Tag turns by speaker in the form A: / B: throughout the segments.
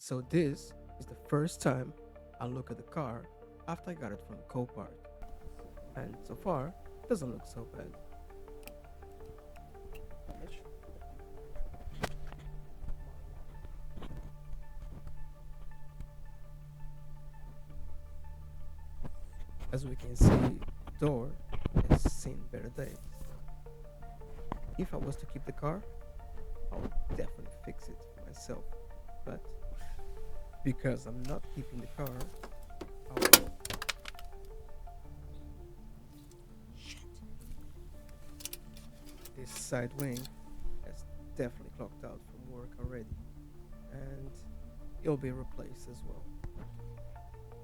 A: So this is the first time I look at the car after I got it from Copart. And so far, it doesn't look so bad. As we can see, the door has seen better days. If I was to keep the car, I would definitely fix it myself. But because I'm not keeping the car, I will. This side wing has definitely clocked out from work already, and it'll be replaced as well.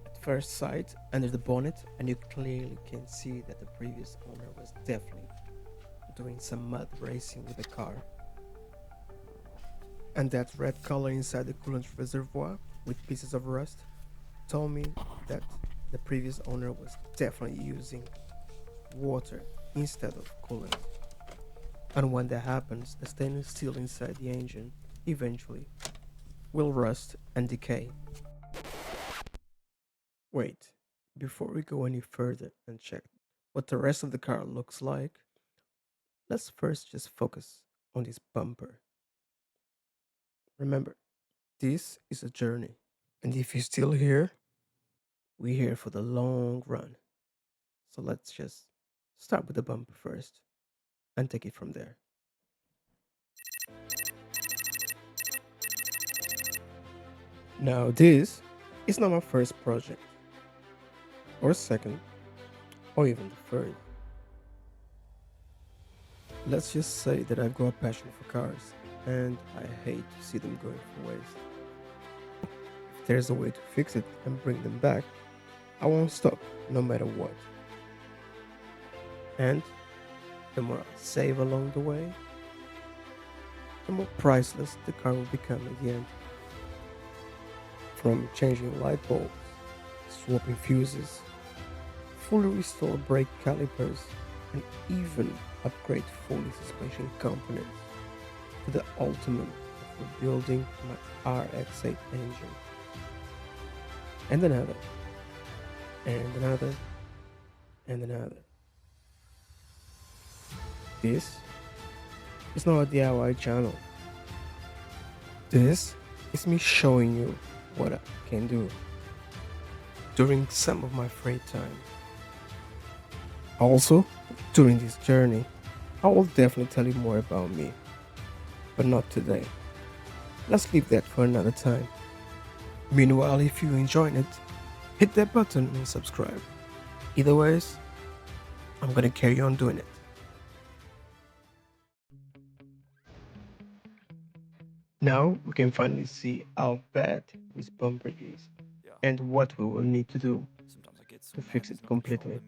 A: At first sight, under the bonnet, and you clearly can see that the previous owner was definitely doing some mud racing with the car. And that red color inside the coolant reservoir with pieces of rust told me that the previous owner was definitely using water instead of coolant. And when that happens, the stainless steel inside the engine eventually will rust and decay. Wait, before we go any further and check what the rest of the car looks like, let's first just focus on this bumper. Remember, this is a journey, and if you're still here, we're here for the long run. So let's just start with the bumper first and take it from there. Now, this is not my first project, or second, or even the third. Let's just say that I've got a passion for cars, and I hate to see them going for waste. If there's a way to fix it and bring them back, I won't stop no matter what. And the more I save along the way, the more priceless the car will become at the end. From changing light bulbs, swapping fuses, fully restore brake calipers, and even upgrade fully suspension components to the ultimate of rebuilding my RX-8 engine. And another, and another, and another. This is not a DIY channel. This is me showing you what I can do during some of my free time. Also, during this journey, I will definitely tell you more about me, but not today. Let's leave that for another time. Meanwhile, if you enjoyed it, hit that button and subscribe. Either ways, I'm gonna carry on doing it. Now we can finally see how bad this bumper is and what we will need to do to fix it completely.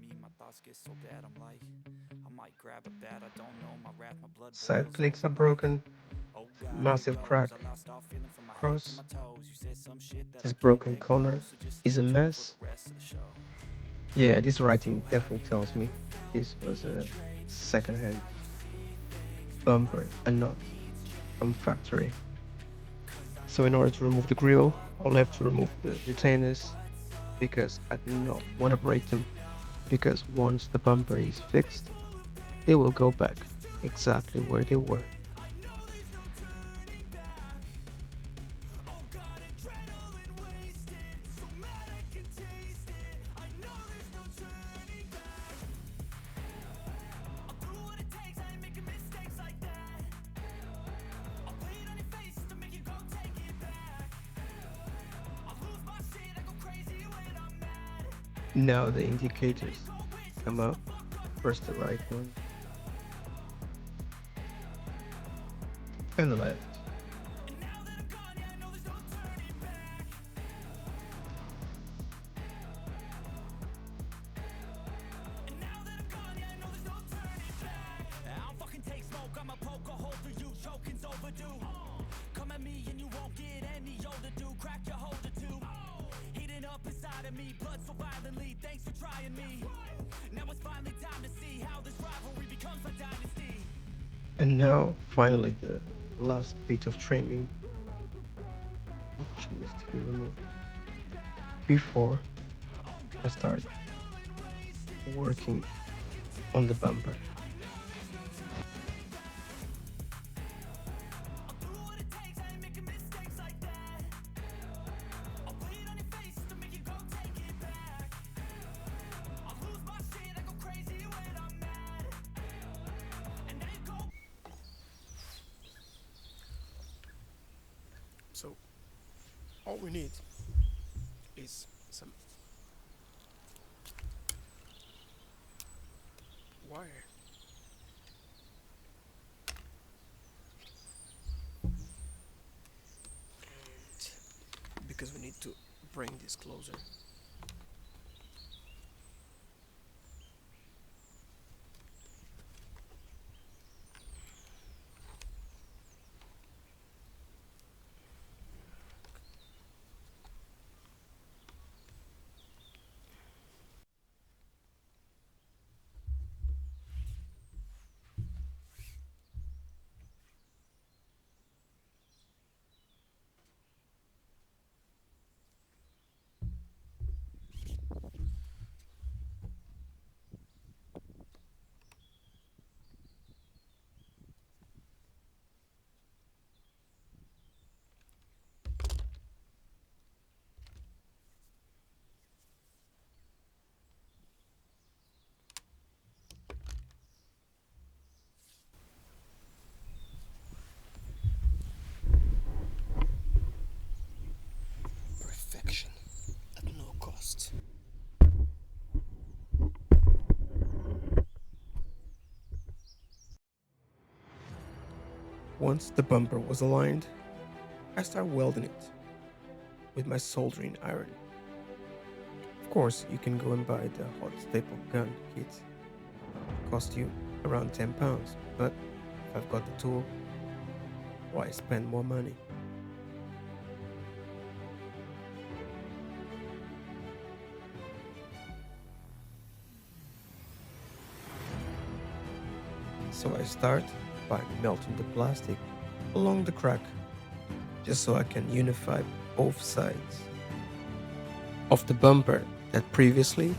A: Side clicks are broken, massive crack across. This broken corner is a mess. Yeah, this writing definitely tells me this was a second-hand bumper and not from factory. So in order to remove the grill, I'll have to remove the retainers because I do not want to break them, because once the bumper is fixed, they will go back exactly where they were. Now the indicators come up. First the right one and the left. And now finally the last bit of trimming. which needs to be removed before I start working on the bumper.
B: So all we need is some wire. And because we need to bring this closer. Perfection at no cost. Once the bumper was aligned, I started welding it with my soldering iron. Of course, you can go and buy the hot staple gun kit. It costs you around £10, but if I've got the tool, why spend more money? So I start by melting the plastic along the crack, just so I can unify both sides of the bumper that previously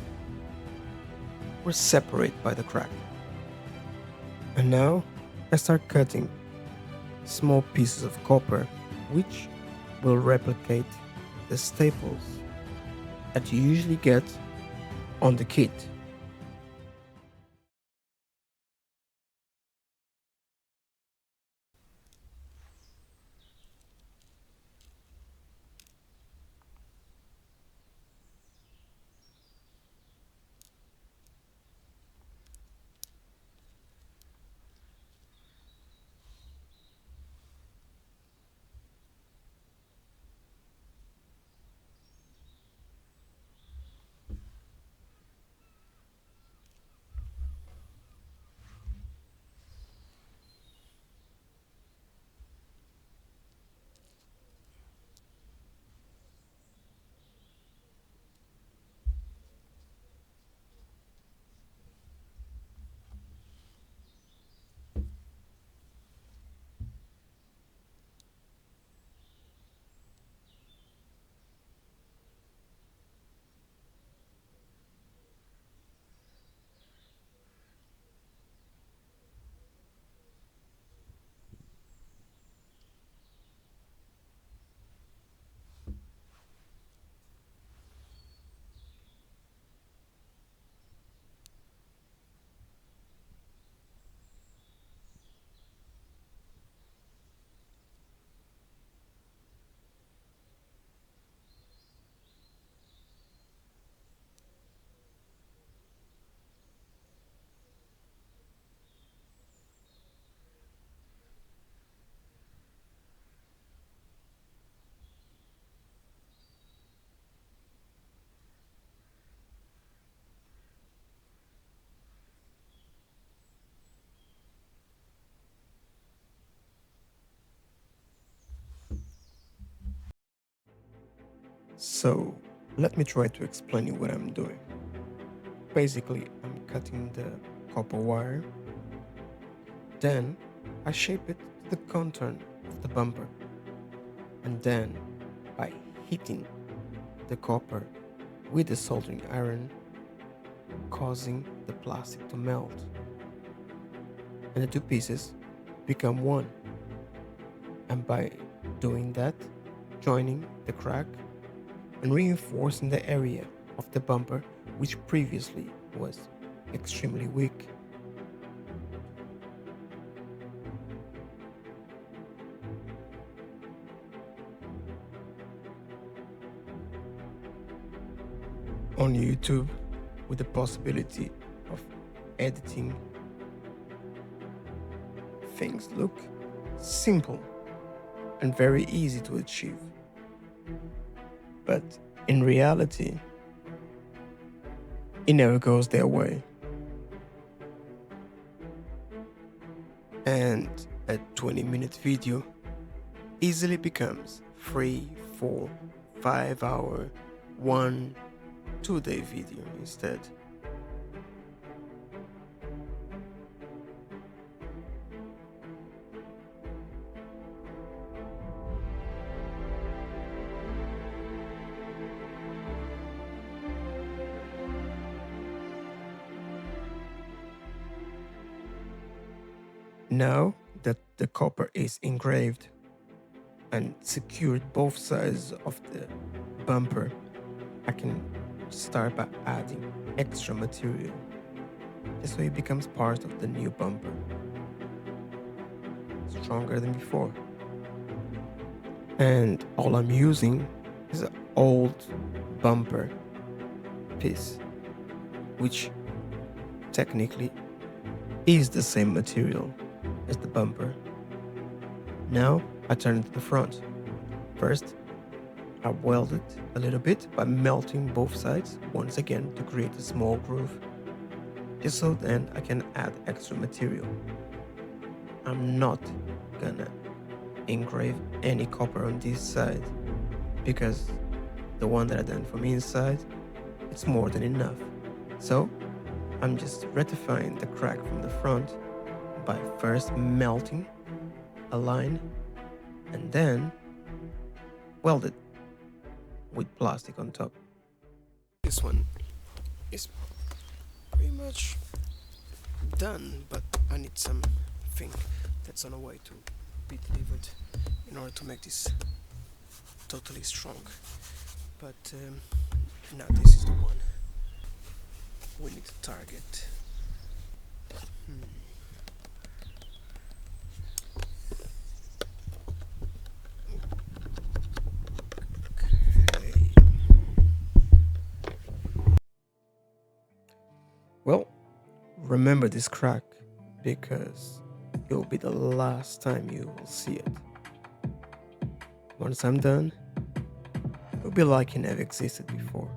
B: were separated by the crack. And now I start cutting small pieces of copper which will replicate the staples that you usually get on the kit. So let me try to explain you what I'm doing. Basically, I'm cutting the copper wire, then I shape it to the contour of the bumper, and then by hitting the copper with the soldering iron, causing the plastic to melt, and the two pieces become one. And by doing that, joining the crack and reinforcing the area of the bumper which previously was extremely weak. On YouTube, with the possibility of editing, things look simple and very easy to achieve. But in reality, it never goes their way. And a 20-minute video easily becomes 3, 4, 5 hour, 1, 2-day video instead. Now that the copper is engraved and secured both sides of the bumper, I can start by adding extra material. This way it becomes part of the new bumper, stronger than before. And all I'm using is an old bumper piece, which technically is the same material as the bumper. Now I turn it to the front. First, I weld it a little bit by melting both sides once again to create a small groove, just so then I can add extra material. I'm not gonna engrave any copper on this side because the one that I done from inside, it's more than enough. So I'm just rectifying the crack from the front by first melting a line and then weld it with plastic on top. This one is pretty much done, but I need something that's on a way to be delivered in order to make this totally strong. But now this is the one we need to target. Well, remember this crack because it will be the last time you will see it. Once I'm done, it will be like it never existed before.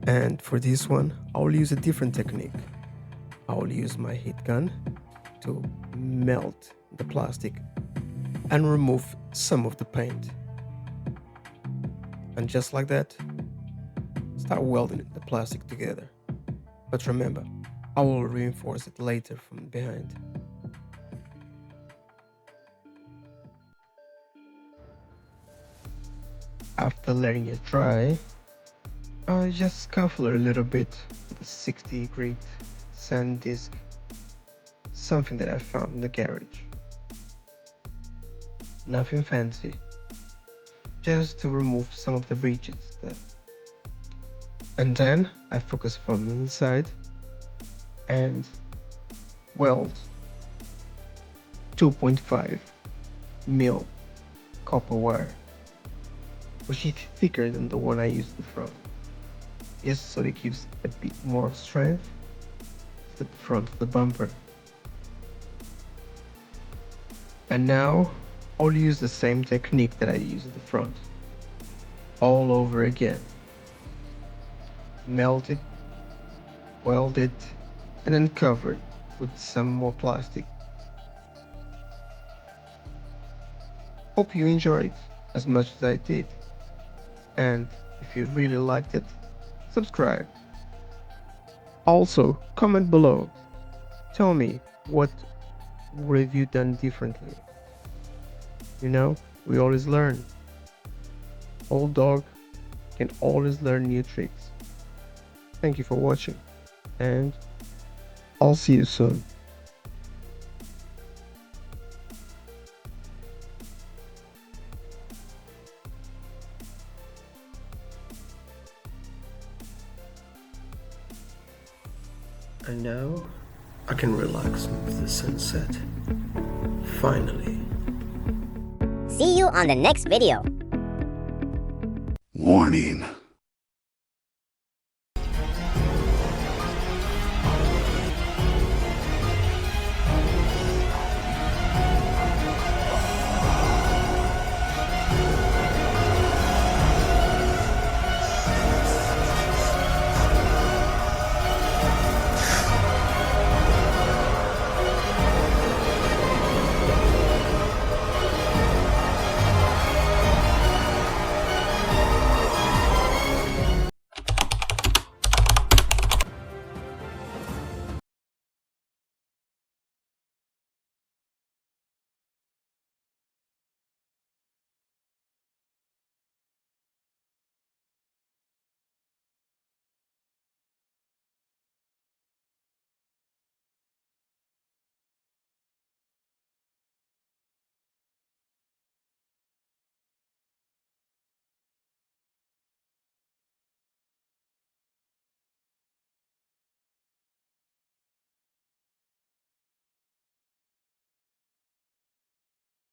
B: And for this one, I'll use a different technique. I'll use my heat gun to melt the plastic and remove some of the paint. And just like that, start welding the plastic together. But remember, I will reinforce it later from behind.
A: After letting it dry, I just scuffle it a little bit with a 60 grit sand disc, something that I found in the garage. Nothing fancy, just to remove some of the breaches there. And then I focus from the inside and weld 2.5 mil copper wire, which is thicker than the one I used in the front, just so it gives a bit more strength to the front of the bumper. And now I'll use the same technique that I used at the front, all over again. Melt it, weld it, and then cover it with some more plastic. Hope you enjoyed as much as I did, and if you really liked it, subscribe. Also, comment below. Tell me what would have you done differently. You know, we always learn. old dog can always learn new tricks. Thank you for watching, and I'll see you soon.
B: And now I can relax with the sunset. Finally.
C: See you on the next video.
D: Warning.